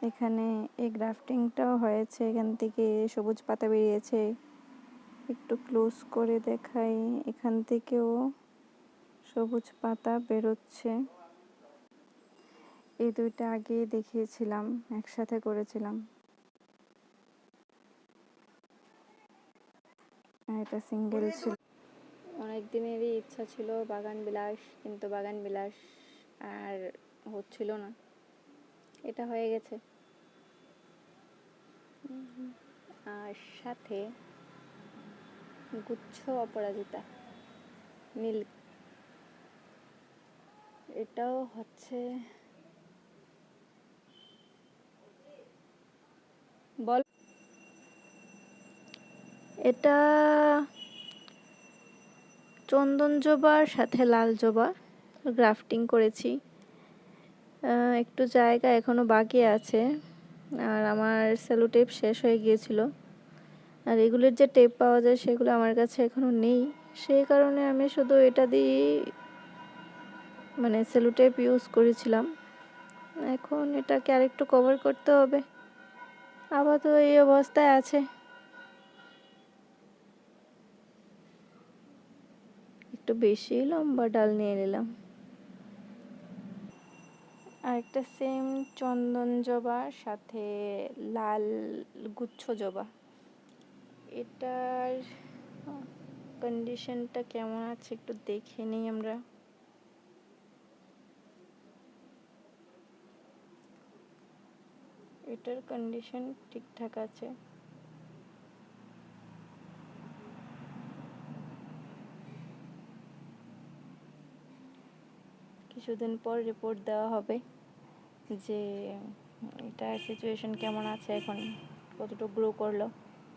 এখানে এই গ্রাফটিংটাও হয়েছে, এখান থেকে সবুজ পাতা বেরিয়েছে। একটু ক্লোজ করে দেখাই, এখান থেকেও সবুজ পাতা বেরোচ্ছে। এই দুইটা আগে দেখিয়েছিলাম, একসাথে করেছিলাম। এটা সিঙ্গেল ছিল। অনেক দিনেরই ইচ্ছা ছিল বাগান বিলাস, কিন্তু বাগান বিলাস আর হচ্ছিল না। এটা হয়ে গেছে। আর সাথে গুচ্ছ অপরাজিতা মিল্ক, এটাও হচ্ছে। বল, এটা চন্দন জবার সাথে লাল জবা গ্রাফটিং করেছি। একটু জায়গা এখনো বাকি আছে, আর আমার সেলো টেপ শেষ হয়ে গিয়েছিল। আর এগুলোর যে টেপ পাওয়া যায় সেগুলো আমার কাছে এখনো নেই, সেই কারণে আমি শুধু এটা দিয়ে মানে সেলো টেপ ইউজ করেছিলাম। এখন এটাকে আরেকটু কভার করতে হবে। আপাতত এই অবস্থায় আছে। একটু বেশি লম্বা ডাল নিয়ে নিলাম। আর একটা সেম চন্দন জবার সাথে লাল গুচ্ছ জবা, এটার কন্ডিশনটা কেমন আছে একটু দেখে নিই আমরা। এটার কন্ডিশন ঠিকঠাক আছে। কিছুদিন পর রিপোর্ট দেওয়া হবে যে এটার সিচুয়েশন কেমন আছে, এখন কতটুকু গ্রো করলো।